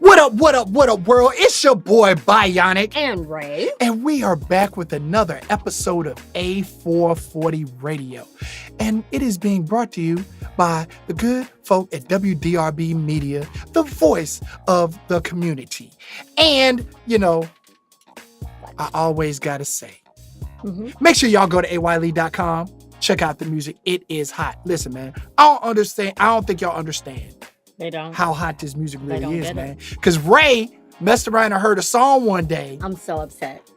What up, world? It's your boy, Bionic. And Ray. And we are back with another episode of A-440 Radio. And it is being brought to you by the good folk at WDRB Media, the voice of the community. And, you know, I always gotta say, make sure y'all go to AYLE.com. Check out the music. It is hot. Listen, man, I don't think y'all understand. They don't. How hot this music really is, man. Because Ray messed around and heard a song one day. I'm so upset.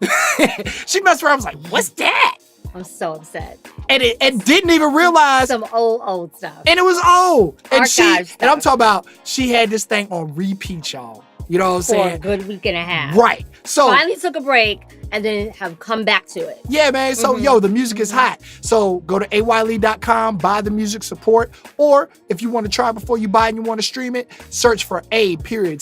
She messed around and was like, what's that? I'm so upset. And didn't even realize. Some old stuff. And it was old. And Archive stuff. And I'm talking about, she had this thing on repeat, y'all. You know what I'm saying? For a good week and a half. Right. So finally took a break and then have come back to it. Yeah, man. So, yo, the music is hot. So go to AYLE.com, buy the music, support. Or if you want to try before you buy and you want to stream it, search for A.Y.L.E.E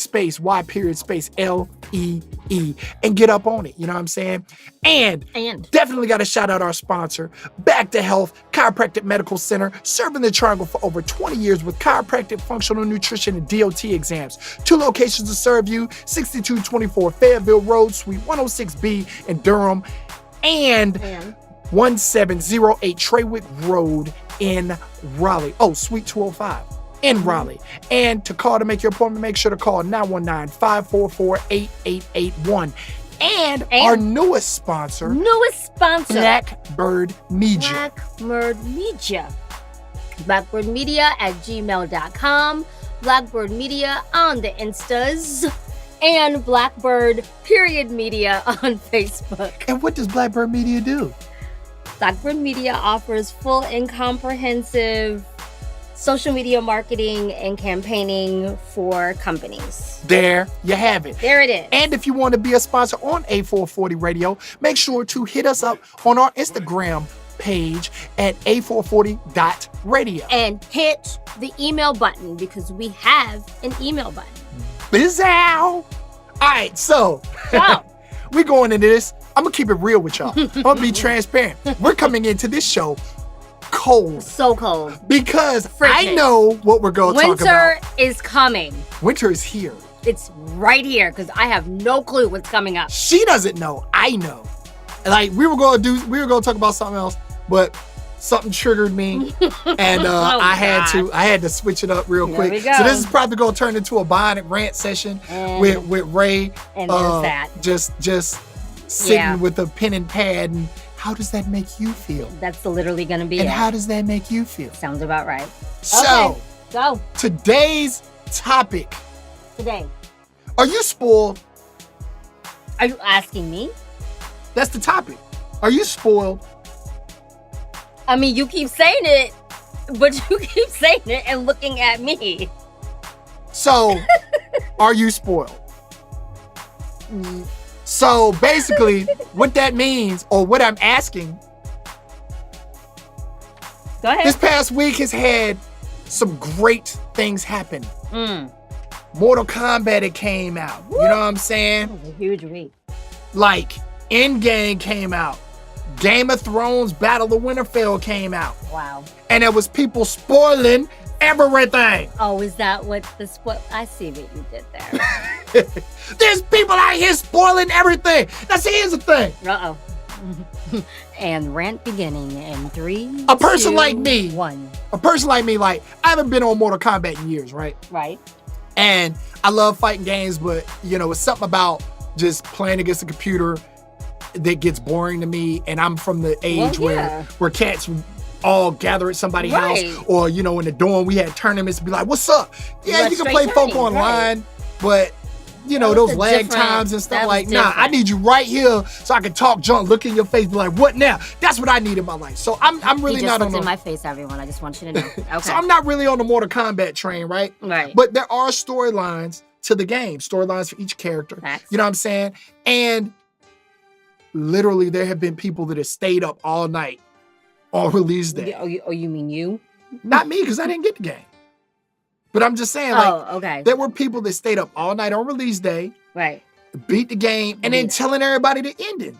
and get up on it. You know what I'm saying? And definitely got to shout out our sponsor, Back to Health Chiropractic Medical Center, serving the Triangle for over 20 years with chiropractic, functional nutrition, and DOT exams. 2 locations to serve you, 6224 Fayetteville Road, Suite 106B in Durham, and 1708 Traywick Road in Raleigh. Oh, Suite 205 in Raleigh. And to call to make your appointment, make sure to call 919-544-8881. And our newest sponsor, Blackbird Media. Blackbird Media at gmail.com. Blackbird Media on the Instas. And Blackbird Media on Facebook. And what does Blackbird Media do? Blackbird Media offers full and comprehensive social media marketing and campaigning for companies. There you have it. There it is. And if you want to be a sponsor on A440 Radio, make sure to hit us up on our Instagram page at A440.radio. And hit the email button because we have an email button. Bizzow! All right, so we're going into this. I'm going to keep it real with y'all. I'm going to be transparent. We're coming into this show cold. So cold. Because Frigid. I know what we're going to talk about. Winter is coming. Winter is here. It's right here because I have no clue what's coming up. She doesn't know. I know. Like we were going to talk about something else, but something triggered me, and I had to switch it up real quick. So this is probably going to turn into a Bionic rant session with Ray. And there's that. Just sitting with a pen and pad. And how does that make you feel? That's literally going to be and how does that make you feel? Sounds about right. So, go. Today's topic. Are you spoiled? Are you asking me? That's the topic. Are you spoiled? I mean, you keep saying it, but you keep saying it and looking at me. So, are you spoiled? So, basically, what that means, or what I'm asking, go ahead. This past week has had some great things happen. Mortal Kombat, it came out. Woo. You know what I'm saying? That was a huge week. Like, Endgame came out. Game of Thrones Battle of Winterfell came out. Wow. And there was people spoiling everything. Oh, is that what the spoil? I see what you did there. There's people out here spoiling everything. Now, see, here's the thing. Uh-oh. And rant beginning in 3, A person 2, like me, 1. A person like me, like, I haven't been on Mortal Kombat in years, right? Right. And I love fighting games, but, you know, it's something about just playing against a computer that gets boring to me. And I'm from the age where cats all gather at somebody's house, or, you know, in the dorm, we had tournaments, be like, what's up? Yeah, you can play folk online, but, you know, those lag times and stuff, like, nah, I need you right here so I can talk junk, look in your face, be like, what now? That's what I need in my life. So I'm really not on in my face, everyone. I just want you to know. Okay. So I'm not really on the Mortal Kombat train, right? Right. But there are storylines to the game, storylines for each character. Facts. You know what I'm saying? And literally, there have been people that have stayed up all night on release day. Oh, you mean you? Not me, because I didn't get the game. But I'm just saying, like, there were people that stayed up all night on release day, right? Beat the game, and then telling everybody the ending.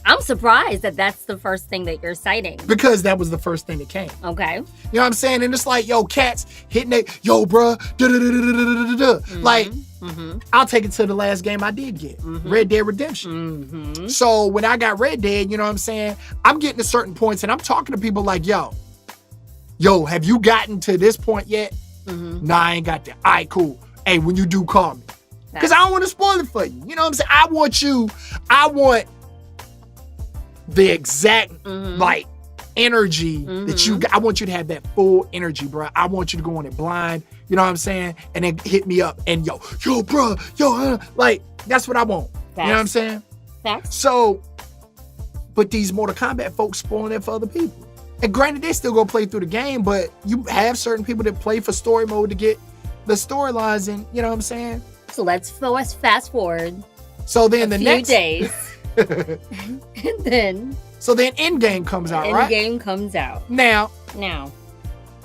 I'm surprised that that's the first thing that you're citing. Because that was the first thing that came. Okay. You know what I'm saying? And it's like, yo, cats hitting it, yo, bruh, Like, I'll take it to the last game I did get, Red Dead Redemption. So when I got Red Dead, you know what I'm saying? I'm getting to certain points and I'm talking to people like, yo, have you gotten to this point yet? Nah, I ain't got that. All right, cool. Hey, when you do, call me. Because I don't want to spoil it for you. You know what I'm saying? I want the exact, like, energy that you got. I want you to have that full energy, bro. I want you to go on it blind, you know what I'm saying? And then hit me up and yo, bro, like, that's what I want. Facts. You know what I'm saying? Facts. So, but these Mortal Kombat folks spoiling it for other people. And granted, they still go play through the game, but you have certain people that play for story mode to get the storylines in, you know what I'm saying? So let's fast forward. So then a the few next days. And then so then Endgame comes out, right? Endgame comes out. Now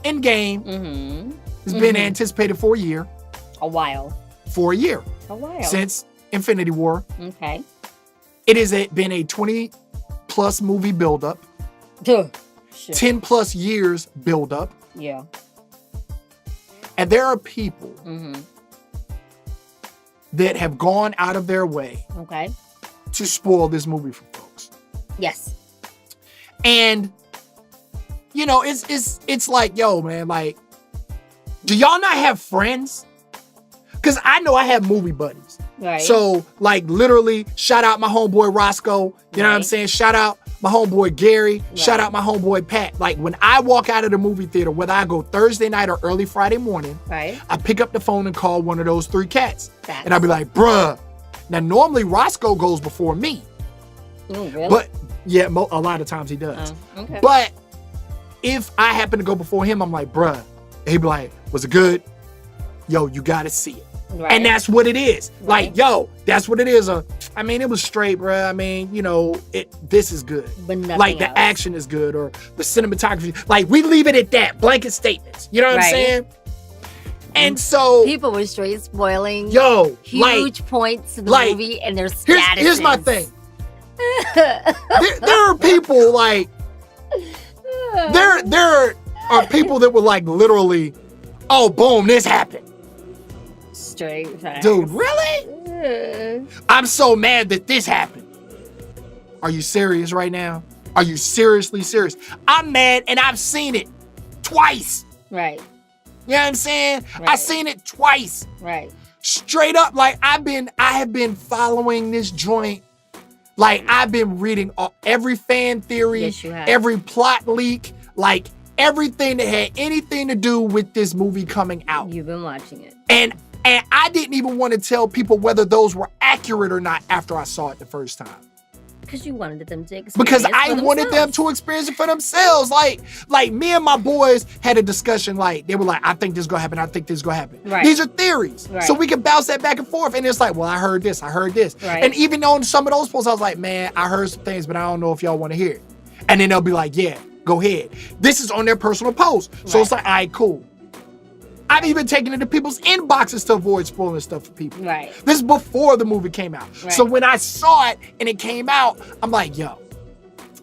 Endgame has been anticipated for a year. A while. For a year. A while. Since Infinity War. Okay. It has been a 20+ movie buildup. 10+ years buildup. Yeah. And there are people that have gone out of their way to spoil this movie for folks. Yes. And you know, it's like, yo, man, like, do y'all not have friends? Because I know I have movie buddies. Right. So, like, literally, shout out my homeboy Roscoe. You know what I'm saying? Shout out my homeboy Gary. Right. Shout out my homeboy Pat. Like, when I walk out of the movie theater, whether I go Thursday night or early Friday morning, I pick up the phone and call one of those 3 cats. And I'll be like, bruh. Now, normally Roscoe goes before me. Oh, really? But, yeah, a lot of times he does. Okay. But if I happen to go before him, I'm like, bruh. And he'd be like, was it good? Yo, you gotta see it. Right. And that's what it is. Right. Like, yo, that's what it is. I mean, it was straight, bruh. I mean, you know, this is good. But nothing like, the else. action is good, or the cinematography. Like, we leave it at that. Blanket statements. You know what I'm saying? And so people were straight spoiling huge points of the movie and their statuses. Here's my thing. there are people like there are people that were like literally, oh, boom, this happened. Straight facts. Dude, really? I'm so mad that this happened. Are you serious right now? Are you seriously serious? I'm mad and I've seen it twice. Right. You know what I'm saying? Right. I've seen it twice. Right. Straight up, like, I have been following this joint. Like, I've been reading every fan theory, yes, you have. Every plot leak, like, everything that had anything to do with this movie coming out. You've been watching it. And I didn't even want to tell people whether those were accurate or not after I saw it the first time. Because you wanted them to experience Because I for wanted them to experience it for themselves. Like me and my boys had a discussion. Like, they were like, I think this is going to happen. I think this is going to happen. Right. These are theories. Right. So we can bounce that back and forth. And it's like, well, I heard this. I heard this. Right. And even on some of those posts, I was like, man, I heard some things, but I don't know if y'all want to hear it. And then they'll be like, yeah, go ahead. This is on their personal post. So it's like, all right, cool. I've even taken it to people's inboxes to avoid spoiling stuff for people. Right. This is before the movie came out. Right. So when I saw it and it came out, I'm like, yo,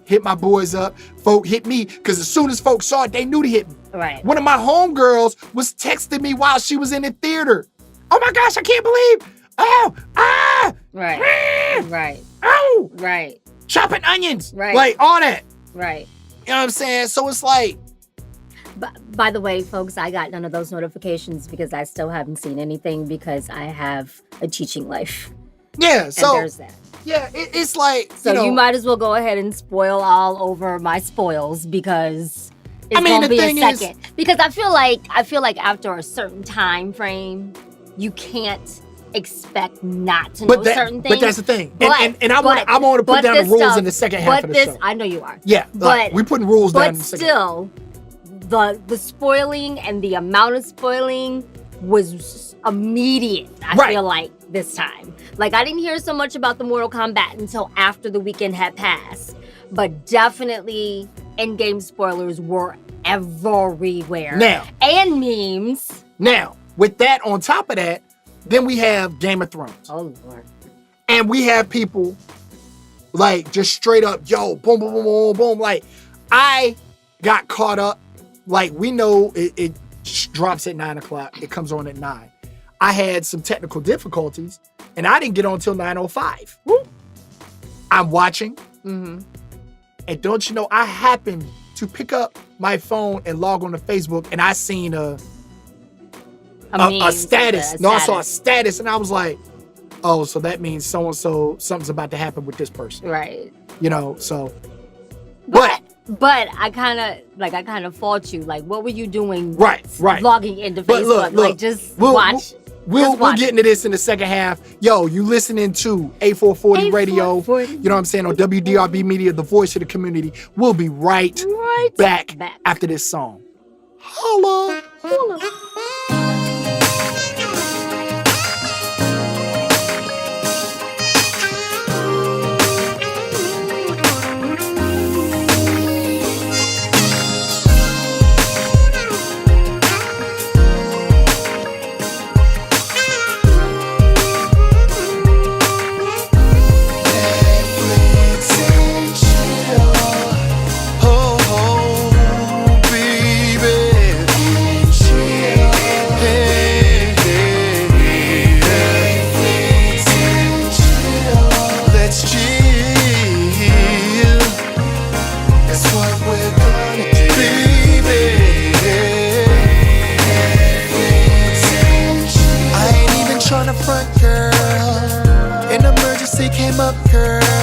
hit my boys up. Folk hit me, because as soon as folks saw it, they knew to hit me. Right. One of my homegirls was texting me while she was in the theater. Oh my gosh, I can't believe. Oh, ah. Right. Right. Oh. Right. Chopping onions. Right. Like, all that. Right. You know what I'm saying? So it's like. By the way, folks, I got none of those notifications because I still haven't seen anything because I have a teaching life. Yeah, so. And there's that. Yeah, it's like. So you might as well go ahead and spoil all over my spoils because it's gonna be a second. Because I feel like after a certain time frame, you can't expect not to know certain things. But that's the thing. And I want to put down the rules in the second half of the show. I know you are. Yeah, but we're putting rules down in the second half. But still, the spoiling and the amount of spoiling was immediate, I feel like, this time. Like, I didn't hear so much about the Mortal Kombat until after the weekend had passed. But definitely, Endgame spoilers were everywhere. Now. And memes. Now, with that on top of that, then we have Game of Thrones. Oh, Lord. And we have people Like, just straight up, yo, boom, boom, boom, boom, boom. Like, I got caught up. Like, we know it drops at 9 o'clock. It comes on at 9. I had some technical difficulties, and I didn't get on until 9:05. Woo. I'm watching. Mm-hmm. And don't you know, I happened to pick up my phone and log on to Facebook, and I seen a status. I saw a status, and I was like, oh, so that means so-and-so, something's about to happen with this person. Right. You know, so. But I kind of fault you. Like, what were you doing? Right. Logging into Facebook. Look, just watch. We'll get into this in the second half. Yo, you listening to A-440 Radio. You know what I'm saying? On WDRB Media, the voice of the community. We'll be right back after this song. Holla.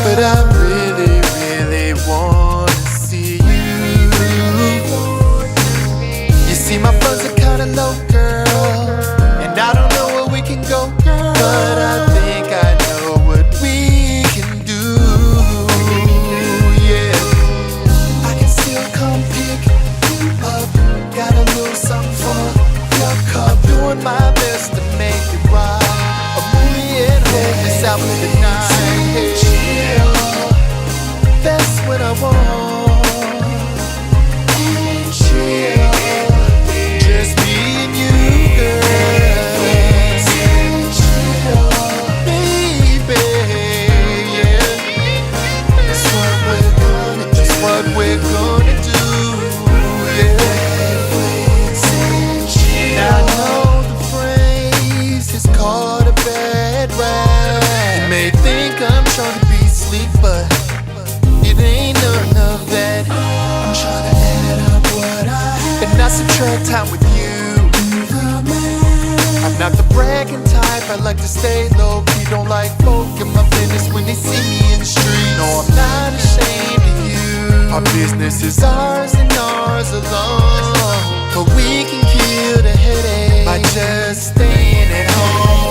But I really, really want to see you. You see, my funds are kinda low, girl, and I don't know where we can go, girl, but I think I know what we can do. Yeah, I can still come pick you up. Got a little something for your cup. Doing my best to make it right. A movie and hope this out for the night. That's what I want. And chill. Just me and you, girl. And chill. Baby, yeah. That's what we're gonna do. Yeah. Now I know the phrase has caught a bad rap. You may think I'm trying to be sleep, but it ain't none of that. I'm trying to add up what I have and not subtract time with you. I'm not the bragging type, I like to stay low key. Don't like folk in my business when they see me in the street. No, I'm not ashamed of you. Our business is ours and ours alone. But we can kill the headache by just staying at home.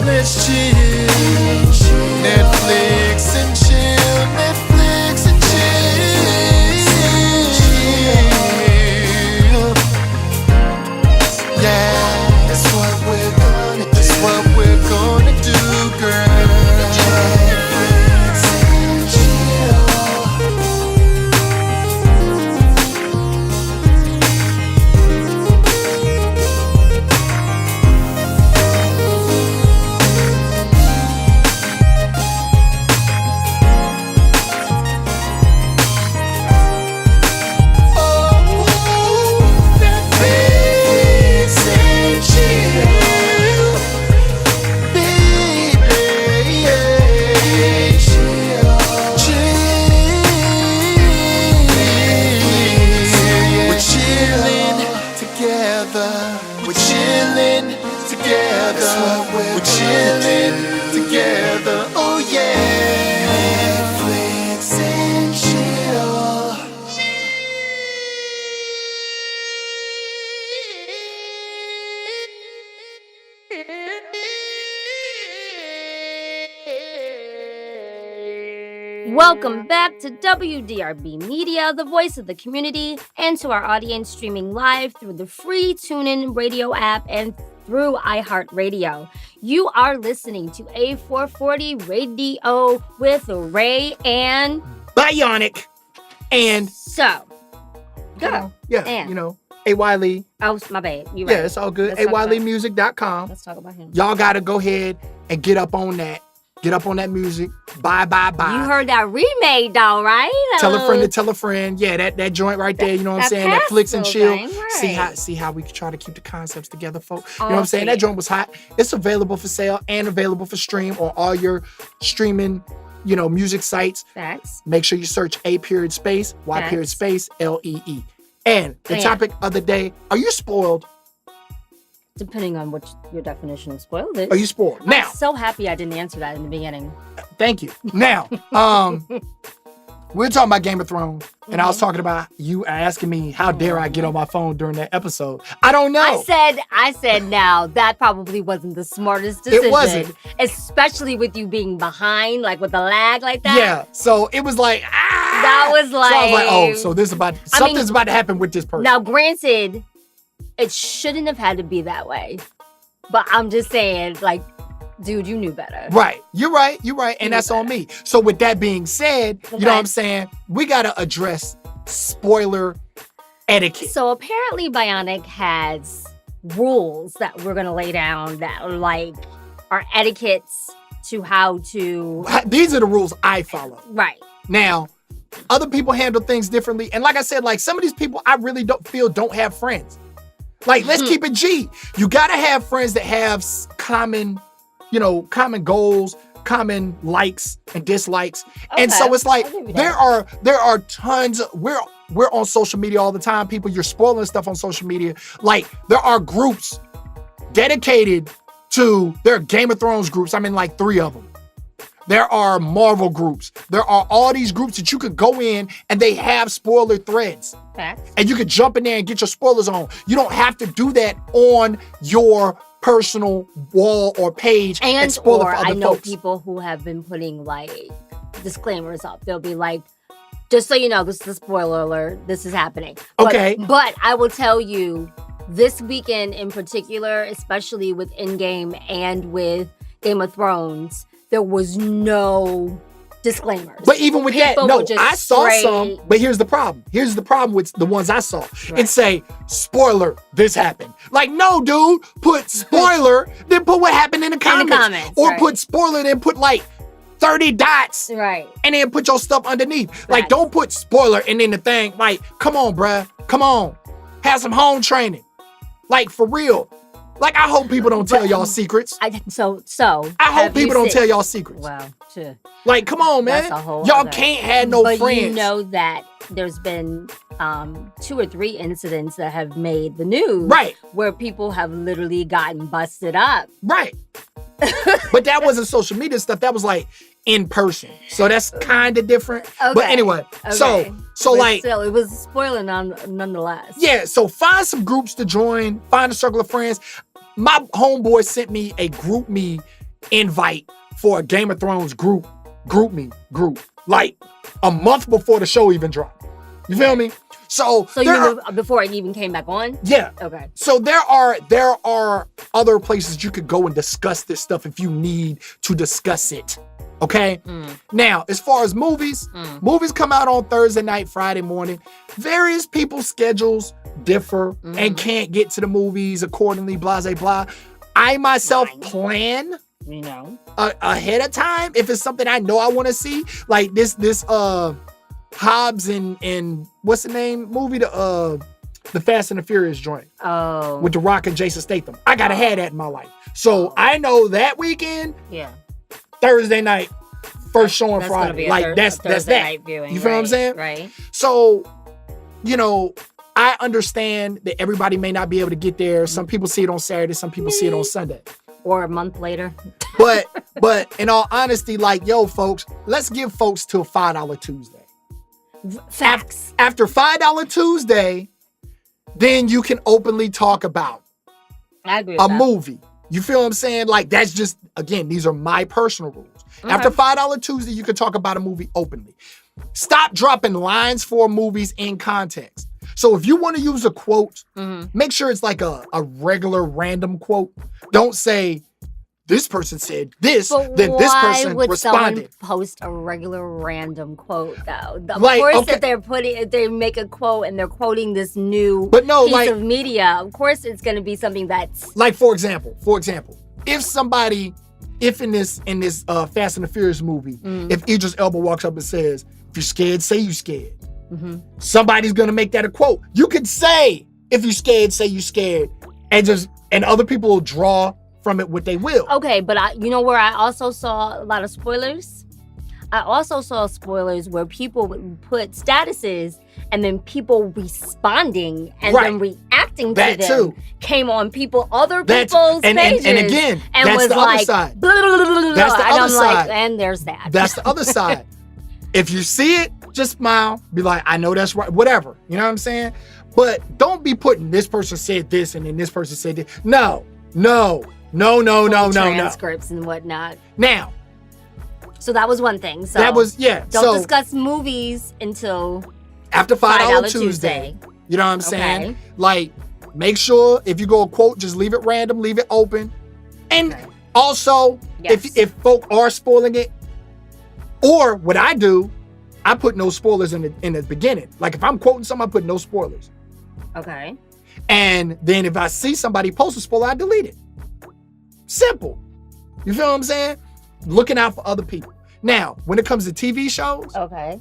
Let's chill, Netflix and chill, Netflix and chill. Yeah, that's what we're gonna do, girl. Netflix and chill. Welcome back to WDRB Media, the voice of the community, and to our audience streaming live through the free TuneIn radio app and through iHeartRadio. You are listening to A440 Radio with Ray and Bionic. And so, Go. Yeah, And. you know, A.Y. Lee. Oh, my bad. You right. Yeah, it's all good. Let's talk about it. AYLeemusic.com. Let's talk about him. Y'all got to go ahead and get up on that. Get up on that music. Buy. You heard that remake, though, right? Tell a friend to tell a friend. Yeah, that joint right there. You know what I'm saying? That flicks and chill. Thing, right. See how we can try to keep the concepts together, folks. You know what I'm saying? That joint was hot. It's available for sale and available for stream on all your streaming, music sites. Facts. Make sure you search A.space, Y.space, Lee. And the topic of the day: are you spoiled? Depending on what your definition of spoiled is. Are you spoiled? Now, I'm so happy I didn't answer that in the beginning. Thank you. Now, we're talking about Game of Thrones, and I was talking about you asking me how dare I get on my phone during that episode. I don't know. I said now that probably wasn't the smartest decision. It wasn't. Especially with you being behind, like with the lag like that. Yeah. So it was like, That was like. So I was like, oh, so something's about to happen with this person. Now, granted, it shouldn't have had to be that way. But I'm just saying, like, dude, you knew better. Right. You're right. And that's on me. So with that being said, you know what I'm saying? We got to address spoiler etiquette. So apparently Bionic has rules that we're going to lay down that are like our etiquettes to how to... These are the rules I follow. Right. Now, other people handle things differently. And like I said, like some of these people I really don't have friends. Like, let's keep it G. You got to have friends that have common goals, common likes and dislikes. Okay. And so it's like there are tons. We're on social media all the time. People, you're spoiling stuff on social media. Like there are groups dedicated to there are Game of Thrones groups. I'm in like 3 of them. There are Marvel groups. There are all these groups that you could go in and they have spoiler threads. Facts. And you could jump in there and get your spoilers on. You don't have to do that on your personal wall or page and spoil it for other folks. I know people who have been putting like disclaimers up. They'll be like, just so you know, this is a spoiler alert. This is happening. Okay. But I will tell you, this weekend in particular, especially with Endgame and with Game of Thrones, there was no disclaimers. But even with people that, no, I saw some, but here's the problem. Here's the problem with the ones I saw. Right. It say, spoiler, this happened. Like, no, dude, put spoiler, then put what happened in the comments. Or put spoiler, then put like 30 dots. Right. And then put your stuff underneath. Right. Like, don't put spoiler and then the thing, like, come on, bruh. Come on. Have some home training. Like, for real. Like, I hope people don't tell y'all secrets. I hope people don't tell y'all secrets. Wow. Like, come on, man. Y'all can't have no friends. But you know that there's been 2 or 3 incidents that have made the news. Right. Where people have literally gotten busted up. Right. But that wasn't social media stuff. That was like in person. So that's kind of different. Okay. But anyway, so but like still, it was spoiling nonetheless. Yeah. So find some groups to join. Find a circle of friends. My homeboy sent me a group me invite for a Game of Thrones group like a month before the show even dropped. You feel me? So you mean before it even came back on? Yeah. Okay. So there are other places you could go and discuss this stuff if you need to discuss it. Okay? Now, as far as movies come out on Thursday night, Friday morning. Various people's schedules differ and can't get to the movies accordingly, blah, blah, blah. I myself plan ahead of time if it's something I know I want to see. Like this Hobbs and what's the name movie, the Fast and the Furious joint. Oh. With The Rock and Jason Statham. I gotta have that in my life. So I know that weekend. Yeah. Thursday night, first show on Friday. Like that's that. Viewing, you feel what I'm saying? Right. So, I understand that everybody may not be able to get there. Some people see it on Saturday, some people see it on Sunday. Or a month later. But in all honesty, like, yo, folks, let's give folks till $5 Tuesday. Facts. After $5 Tuesday, then you can openly talk about a movie. You feel what I'm saying? Like, that's just, again, these are my personal rules. Okay. After $5 Tuesday, you can talk about a movie openly. Stop dropping lines for movies in context. So if you want to use a quote, make sure it's like a regular random quote. Don't say, this person said this, But then this person why would responded. someone post a regular random quote though? Of Like, course, okay. if they make a quote and they're quoting this new But no, piece like- of media, of course it's going to be something that's Like, for example, if in this Fast and the Furious movie, if Idris Elba walks up and says, if you're scared, say you scared. Somebody's gonna make that a quote. You could say, if you're scared, say you scared, and other people will draw from it what they will. okay. But you know where I also saw a lot of spoilers? I also saw spoilers where people would put statuses and then people responding and Right. then reacting to That them too. came on other That's- people's and pages. again, and that's was the other like, side. blah, blah, blah, blah, blah, That's the and other I'm like, side. and there's that. That's the other side. If you see it, just smile. Be like, I know that's right. Whatever. You know what I'm saying? But don't be putting this person said this and then this person said this. No. Transcripts and whatnot. Now, So that was one thing. So that was, yeah. don't so discuss movies until after $5 $5 Tuesday, you know what I'm saying? Okay. Like, make sure if you go a quote, just leave it random, leave it open. And Okay. also, Yes. if folk are spoiling it, or what I do, I put no spoilers in the beginning. Like if I'm quoting something, I put no spoilers. Okay. And then if I see somebody post a spoiler, I delete it. Simple. You feel what I'm saying? Looking out for other people. Now, when it comes to TV shows, Okay.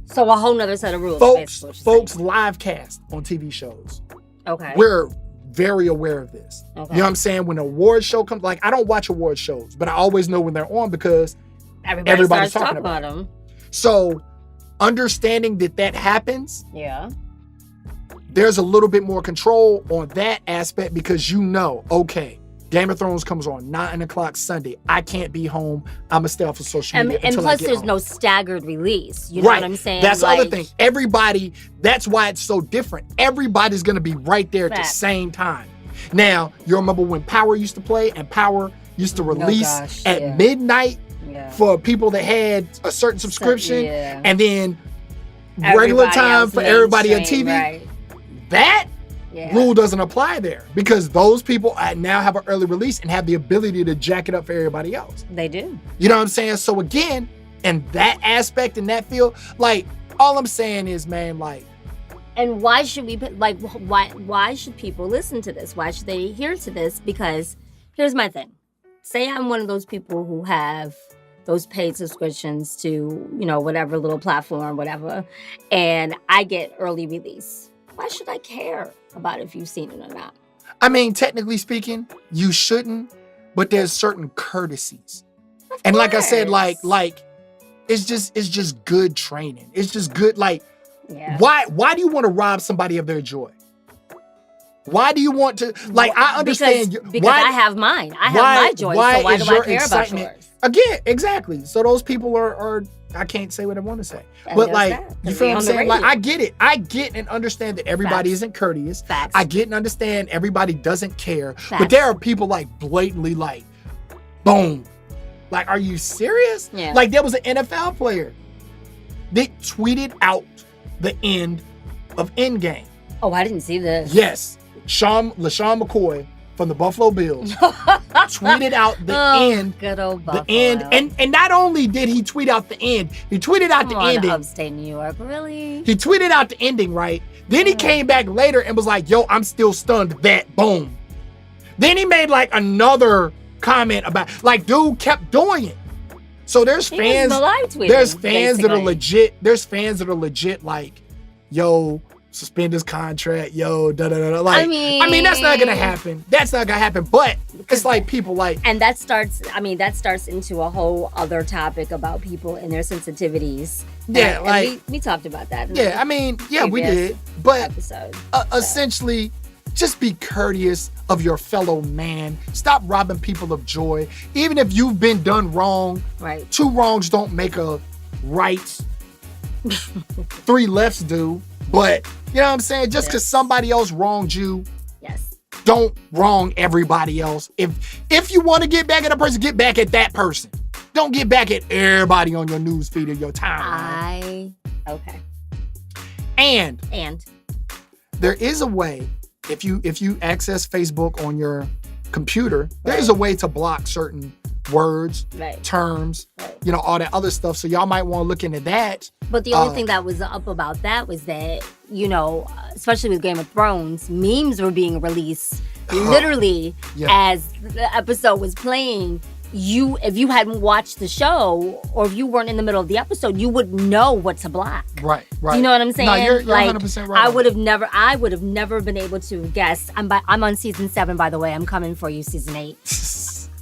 So a whole nother set of rules. folks basically what you're saying. live cast on TV shows. Okay. We're very aware of this. Okay. You know what I'm saying? When an award show comes, like I don't watch award shows, but I always know when they're on because everybody's starts talking talking about them. so understanding that happens, Yeah. there's a little bit more control on that aspect because you know, okay, Game of Thrones comes on 9:00 Sunday. I can't be home. I'm gonna stay off of social media. And until I plus, get there's home. no staggered release. You know right. what I'm saying? That's the other Like, thing. Everybody, that's why it's so different. Everybody's gonna be right there at the Fact. same time. Now, you remember when Power used to play and Power used to release gosh, at yeah. midnight Yeah. for people that had a certain subscription, yeah. and then regular Everybody time else for everybody on mainstream, TV. Right. That Yeah. rule doesn't apply there because those people now have an early release and have the ability to jack it up for everybody else. They do. You know what I'm saying? So again, in that aspect, in that field, like all I'm saying is, man, like, And why should we like? Why should people listen to this? Why should they hear to this? Because here's my thing. Say I'm one of those people who have those paid subscriptions to, you know, whatever little platform, whatever, and I get early release. Why should I care about if you've seen it or not? I mean, technically speaking, you shouldn't, but there's certain courtesies. And like I said, like it's just good training. It's just good. Like, Yeah. why do you want to rob somebody of their joy? Why do you want to, like, I understand because why I have mine. I have my joy. So why is do I your care about excitement- yours? Again, exactly. So those people are I can't say what I want to say. And But there's like, that, 'cause you feel they what I'm on the saying? Like, radio. I get it. I get and understand that everybody Facts. isn't courteous. Facts. I get and understand everybody doesn't care. But Facts. there are people like blatantly like, boom. Like, are you serious? Yeah. Like, there was an NFL player that tweeted out the end of Endgame. Oh, I didn't see this. Yes. LaShawn McCoy from the Buffalo Bills tweeted out the end. Good old Buffalo. The end. And not only did he tweet out the end, he tweeted out the Come on, ending. upstate New York, really? He tweeted out the ending, right? Then he came back later and was like, yo, I'm still stunned that boom. Then he made like another comment about, like, dude kept doing it. So there's He fans, was live tweeting, there's fans that are basically. legit, there's fans that are legit like, yo, suspend his contract, yo, da da da da. Like, I mean, that's not gonna happen. That's not gonna happen. But it's like people like, And that starts into a whole other topic about people and their sensitivities. Yeah, And like- we talked about that. in yeah, I mean, yeah, we previous did. But episode. essentially, just be courteous of your fellow man. Stop robbing people of joy. Even if you've been done wrong, Right. 2 wrongs don't make a right. 3 lefts do. But you know what I'm saying? Just because somebody else wronged you, Yes. don't wrong everybody else. If you want to get back at a person, get back at that person. Don't get back at everybody on your news feed or your timeline. Okay. And And there is a way, if you access Facebook on your computer, there's a way to block certain words, terms, all that other stuff. So y'all might want to look into that. But the only thing that was up about that was that, especially with Game of Thrones, memes were being released literally as the episode was playing. If you hadn't watched the show or if you weren't in the middle of the episode, you would know what to block. Right. Do you know what I'm saying? No, you're 100% right. I would have never been able to guess. I'm on season 7, by the way. I'm coming for you, season 8.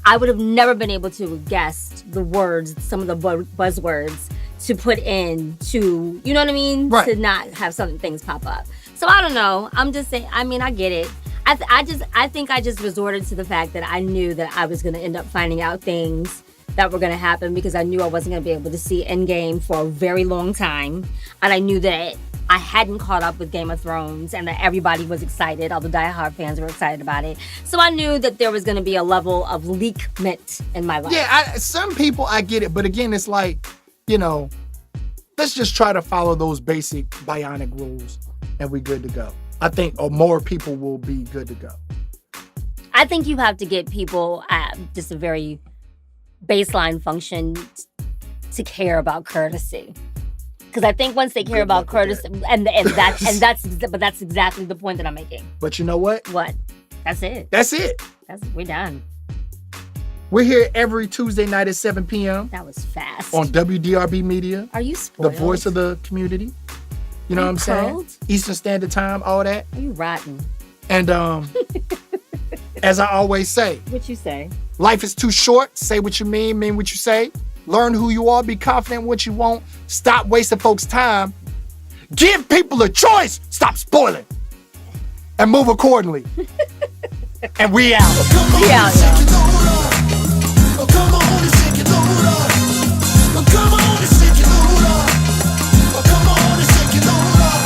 I would have never been able to guess the words, some of the buzzwords to put in to, you know what I mean? Right. To not have some things pop up. So I don't know. I'm just saying, I get it. I think I just resorted to the fact that I knew that I was going to end up finding out things that were going to happen because I knew I wasn't going to be able to see Endgame for a very long time. And I knew that I hadn't caught up with Game of Thrones and that everybody was excited. All the diehard fans were excited about it. So I knew that there was going to be a level of leakment in my life. Yeah, some people, I get it. But again, it's like, let's just try to follow those basic bionic rules and we're good to go. I think more people will be good to go. I think you have to get people at just a very baseline function to care about courtesy. Because I think once they care about courtesy, and that's exactly the point that I'm making. But you know what? What? That's it. We're done. We're here every Tuesday night at 7 p.m. That was fast. On WDRB Media. Are you spoiled? The voice of the community. You know what I'm saying? Eastern Standard Time, all that. Are you rotten? And as I always say. What you say? Life is too short. Say what you mean what you say. Learn who you are, be confident in what you want. Stop wasting folks' time. Give people a choice. Stop spoiling. And move accordingly. And we out. We out, y'all. Come on and shake it load up. Come on and shake it load up. Come on and shake it load up.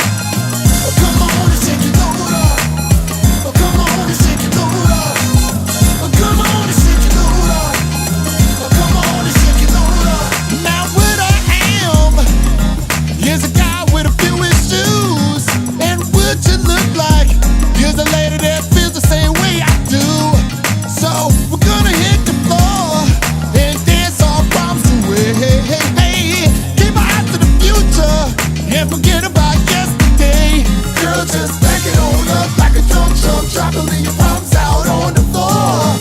Come on and shake it load up. Come on and shake it load up. Come on and shake it load up. Come on and shake it load up. Now what I am is a guy with a few issues. And what you look like is a lady that feels the same way I do. So we're gonna hit the floor and dance our problems away. Hey, keep our eyes to the future and forget about yesterday. Girl, just back it on up like a drum. Drop and leave your problems out on the floor.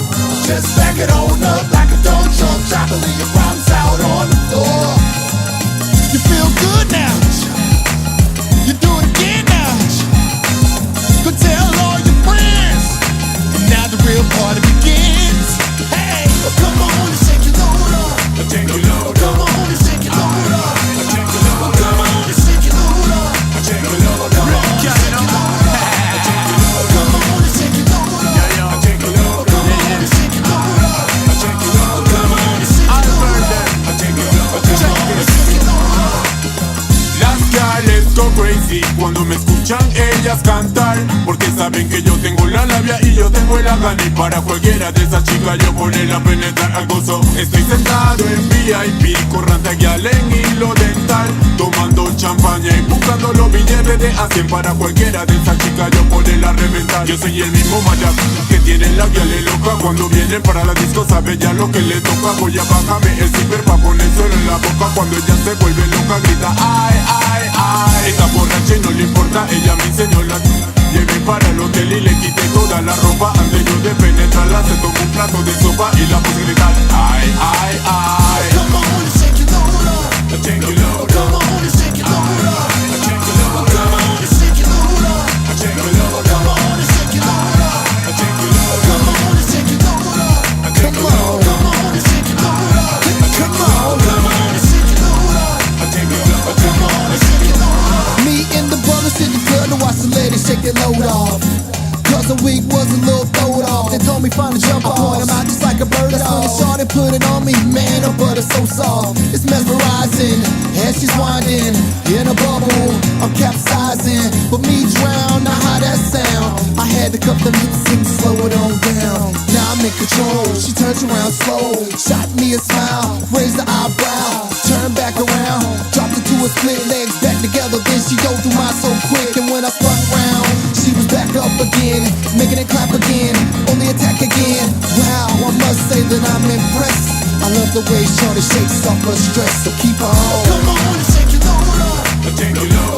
Just back it on up like a drum. Drop and leave your problems out on the floor. You feel good now. You do it again now. Go tell all your friends. And now the real party begins. Hey, come on and shake your load up. Take your load up. Come on and shake your load up. Take your load up. Come on and shake your load up. Take your load up. Come on and shake your load up. Come on and shake your load up. Take your load up. Come on and shake your load up. Take your load up. Come on and shake your load up. Take your load up. Come on and shake your load up. Las gales go crazy cuando me escuchan ellas cantar, porque saben que yo tengo la labia y yo tengo el gana. Y para cualquiera de esas chicas yo ponerla a penetrar al gozo. Estoy sentado en VIP, corrante guial en hilo dental, tomando champaña y buscando los billetes de a 100. Para cualquiera de esas chicas yo ponerla a reventar. Yo soy el mismo mayak que tiene la guiale loca. Cuando vienen para la disco sabe ya lo que le toca. Voy a bajarme el zipper pa' ponérselo en la boca. Cuando ella se vuelve loca grita ay, ay, ay. Está borracha y no le importa, ella me enseñó la llevé para el hotel y le quité toda la ropa. Antes yo de penetrarla se tomó un plato de sopa y la puse a gritar ay, ay, ay. Come on and shake your load up. Take your load up. Come on and shake your load up. Take your load up. Come on and shake your load up. Take your load up. Come on and shake your load up. Take your load up. Come on and shake your load up. Take your load up. Come on and shake your load up. Come on and shake your load up. Take your load up. Come on and shake your load up. Me and the brothers in the club to watch the ladies shake their load off. Cause the week was a little throwed off. They told me find a jump off. I point 'em out just like a bird. That's when they started put it on me. Man, her butt is so soft. It's mesmerizing. And she's winding in a bubble. I'm capsizing. But me drown. Now how that sound? I had to cup the lips and slow it on down. Now I'm in control. She turns around slow. Shot me a smile. Raised the eyebrow. Turn back around. Dropped it to a split. Legs back together. Then she go through mine so quick. And when I spun around, she was back up again. Making it clap again, only attack again. the way shorty shakes off her stress. So keep her on. Come on and take your load off. Take your load